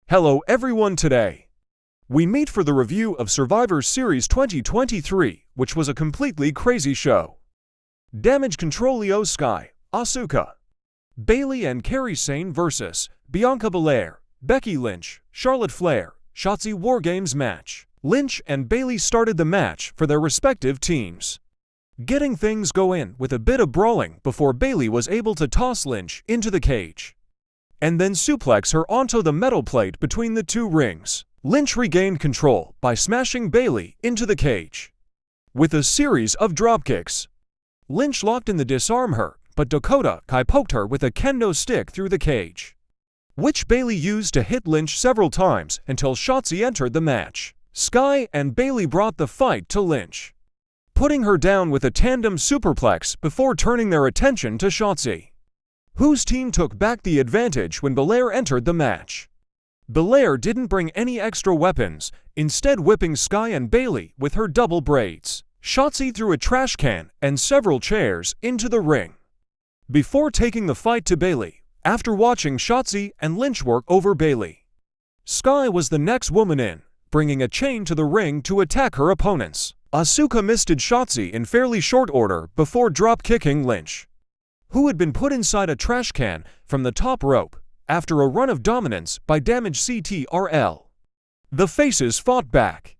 Hello everyone, today we meet for the review of Survivor Series 2023, which was a completely crazy show. Damage Control Io Sky, Asuka, Bayley and Kairi Sane vs. Bianca Belair, Becky Lynch, Charlotte Flair, Shotzi War Games match. Lynch and Bayley started the match for their respective teams, getting things going with a bit of brawling before Bayley was able to toss Lynch into the cage and then suplex her onto the metal plate between the two rings. Lynch regained control by smashing Bayley into the cage with a series of dropkicks. Lynch locked in the disarm her, but Dakota Kai poked her with a kendo stick through the cage, which Bayley used to hit Lynch several times until Shotzi entered the match. Sky and Bayley brought the fight to Lynch, putting her down with a tandem superplex before turning their attention to Shotzi, whose team took back the advantage when Belair entered the match. Belair didn't bring any extra weapons, instead whipping Sky and Bayley with her double braids. Shotzi threw a trash can and several chairs into the ring before taking the fight to Bayley. After watching Shotzi and Lynch work over Bayley, Sky was the next woman in, bringing a chain to the ring to attack her opponents. Asuka misted Shotzi in fairly short order before drop-kicking Lynch, who had been put inside a trash can from the top rope after a run of dominance by Damage CTRL. The faces fought back,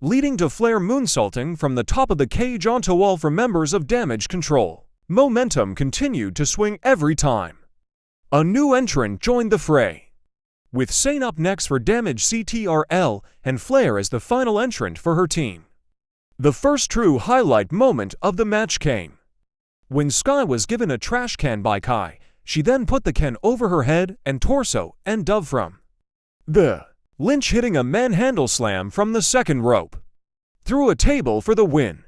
leading to Flair moonsaulting from the top of the cage onto wall for members of Damage Control. Momentum continued to swing every time a new entrant joined the fray, with Sane up next for Damage CTRL and Flair as the final entrant for her team. The first true highlight moment of the match came when Sky was given a trash can by Kai. She then put the can over her head and torso and dove from the Lynch, hitting a manhandle slam from the second rope through a table for the win.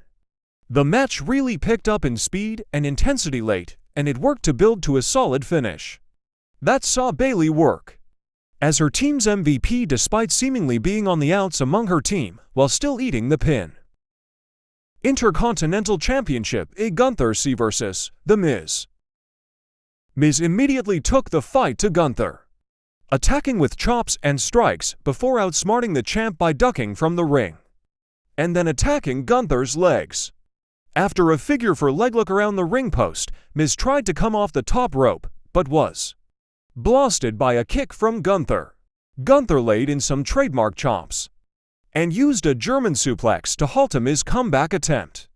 The match really picked up in speed and intensity late, and it worked to build to a solid finish that saw Bayley work as her team's MVP despite seemingly being on the outs among her team while still eating the pin. Intercontinental Championship, Gunther C vs. The Miz. Miz immediately took the fight to Gunther, attacking with chops and strikes before outsmarting the champ by ducking from the ring and then attacking Gunther's legs. After a figure four leg look around the ring post, Miz tried to come off the top rope but was blasted by a kick from Gunther. Gunther laid in some trademark chops and used a German suplex to halt a Miz comeback attempt.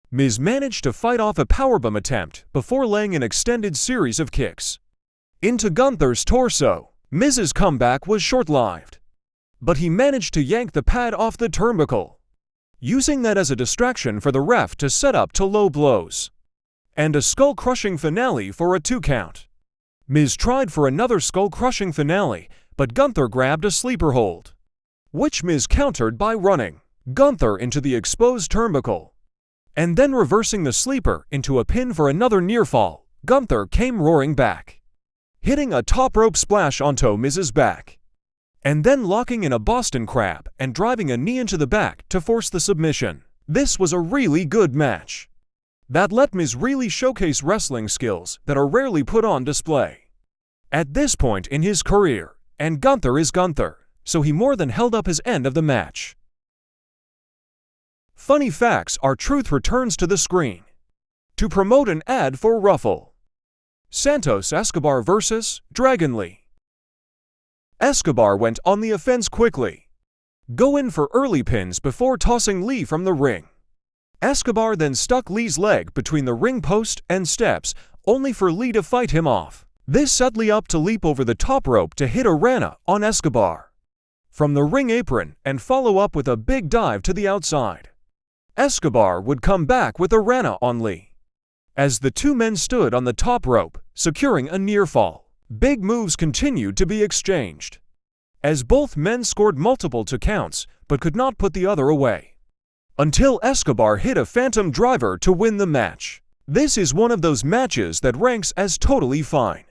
Miz managed to fight off a powerbomb attempt before laying an extended series of kicks into Gunther's torso. Miz's comeback was short-lived, but he managed to yank the pad off the turnbuckle, using that as a distraction for the ref to set up to low blows and a skull-crushing finale for a 2 count. Miz tried for another skull-crushing finale, but Gunther grabbed a sleeper hold, which Miz countered by running Gunther into the exposed turnbuckle and then reversing the sleeper into a pin for another near fall. Gunther came roaring back, hitting a top rope splash onto Miz's back and then locking in a Boston Crab and driving a knee into the back to force the submission. This was a really good match that let Miz really showcase wrestling skills that are rarely put on display at this point in his career, and Gunther is Gunther, so he more than held up his end of the match. Funny facts: R-Truth returns to the screen to promote an ad for Ruffle. Santos Escobar vs. Dragon Lee. Escobar went on the offense quickly, go in for early pins before tossing Lee from the ring. Escobar then stuck Lee's leg between the ring post and steps, only for Lee to fight him off. This set Lee up to leap over the top rope to hit a Rana on Escobar from the ring apron and follow up with a big dive to the outside. Escobar would come back with a Rana on Lee as the two men stood on the top rope, securing a near fall. Big moves continued to be exchanged as both men scored multiple 2 counts but could not put the other away until Escobar hit a phantom driver to win the match. This is one of those matches that ranks as totally fine,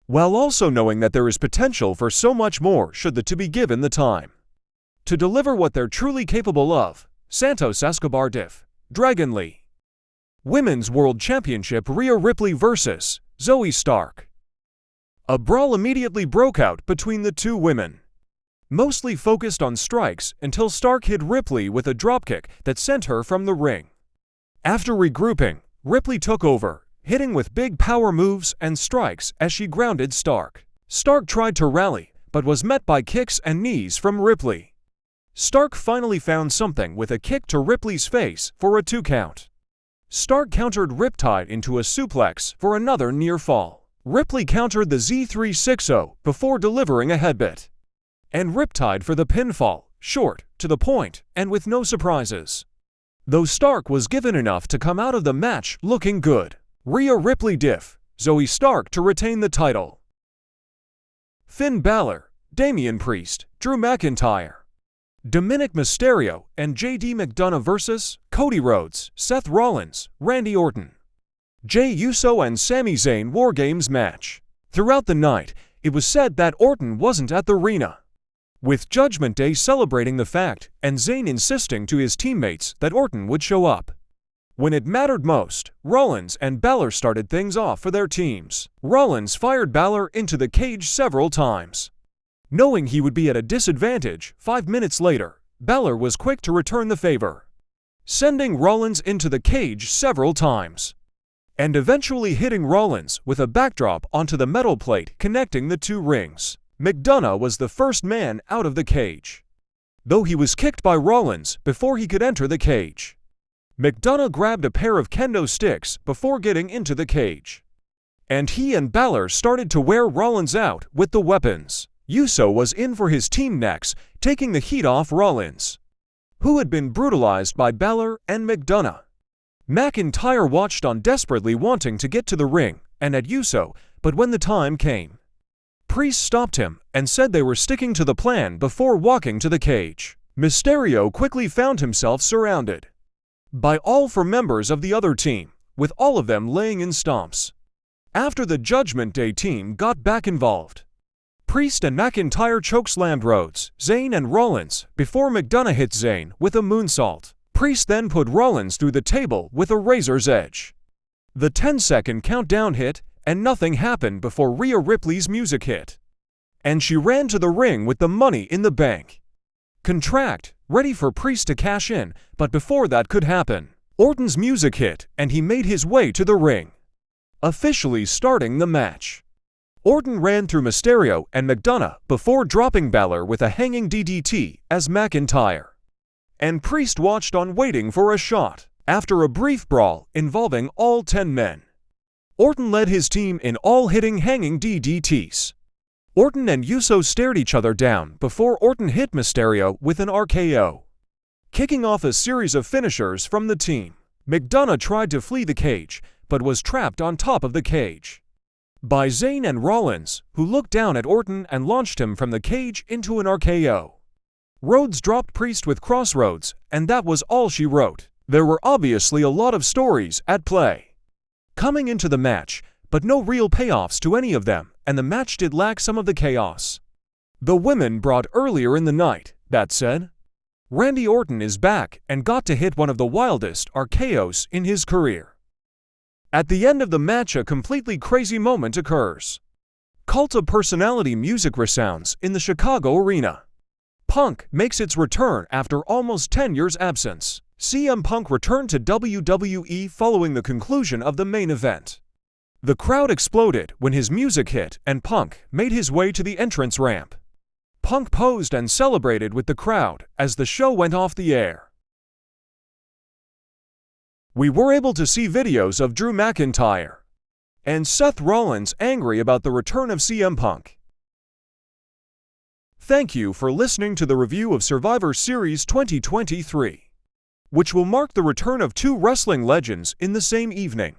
while also knowing that there is potential for so much more should the two be given the time to deliver what they're truly capable of. Santos Escobar Diff. Dragon Lee. Women's World Championship, Rhea Ripley vs. Zoe Stark. A brawl immediately broke out between the two women. mostly focused on strikes until Stark hit Ripley with a dropkick that sent her from the ring. After regrouping, Ripley took over, hitting with big power moves and strikes as she grounded Stark. Stark tried to rally, but was met by kicks and knees from Ripley. Stark finally found something with a kick to Ripley's face for a 2 count. Stark countered Riptide into a suplex for another near fall. Ripley countered the Z360 before delivering a headbutt. And Riptide for the pinfall, short, to the point, and with no surprises. Though Stark was given enough to come out of the match looking good. Rhea Ripley diff, Zoe Stark to retain the title. Finn Balor, Damian Priest, Drew McIntyre. Dominic Mysterio and JD McDonough vs. Cody Rhodes, Seth Rollins, Randy Orton. Jey Uso and Sami Zayn War Games match. Throughout the night, it was said that Orton wasn't at the arena, with Judgment Day celebrating the fact and Zayn insisting to his teammates that Orton would show up. When it mattered most, Rollins and Balor started things off for their teams. Rollins fired Balor into the cage several times. Knowing he would be at a disadvantage, 5 minutes later, Balor was quick to return the favor, sending Rollins into the cage several times, and eventually hitting Rollins with a backdrop onto the metal plate connecting the 2 rings. McDonough was the first man out of the cage, though he was kicked by Rollins before he could enter the cage. McDonough grabbed a pair of kendo sticks before getting into the cage, and he and Balor started to wear Rollins out with the weapons. Uso was in for his team next, taking the heat off Rollins, who had been brutalized by Balor and McDonough. McIntyre watched on, desperately wanting to get to the ring and at Uso, but when the time came, Priest stopped him and said they were sticking to the plan before walking to the cage. Mysterio quickly found himself surrounded by all 4 members of the other team, with all of them laying in stomps. After the Judgment Day team got back involved, Priest and McIntyre chokeslammed Rhodes, Zayn and Rollins before McDonough hit Zayn with a moonsault. Priest then put Rollins through the table with a razor's edge. The 10-second countdown hit, and nothing happened before Rhea Ripley's music hit, and she ran to the ring with the Money in the Bank contract, ready for Priest to cash in, but before that could happen, Orton's music hit and he made his way to the ring, officially starting the match. Orton ran through Mysterio and McDonough before dropping Balor with a hanging DDT as McIntyre and Priest watched on, waiting for a shot. After a brief brawl involving all 10 men, Orton led his team in all hitting hanging DDTs. Orton and Uso stared each other down before Orton hit Mysterio with an RKO, kicking off a series of finishers from the team. McDonough tried to flee the cage, but was trapped on top of the cage by Zayn and Rollins, who looked down at Orton and launched him from the cage into an RKO. Rhodes dropped Priest with Crossroads, and that was all she wrote. There were obviously a lot of stories at play coming into the match, but no real payoffs to any of them, and the match did lack some of the chaos the women brought earlier in the night. That said, Randy Orton is back and got to hit one of the wildest RKOs in his career. At the end of the match, a completely crazy moment occurs. Cult of Personality music resounds in the Chicago arena. Punk makes its return after almost 10 years' absence. CM Punk returned to WWE following the conclusion of the main event. The crowd exploded when his music hit and Punk made his way to the entrance ramp. Punk posed and celebrated with the crowd as the show went off the air. We were able to see videos of Drew McIntyre and Seth Rollins angry about the return of CM Punk. Thank you for listening to the review of Survivor Series 2023, which will mark the return of 2 wrestling legends in the same evening.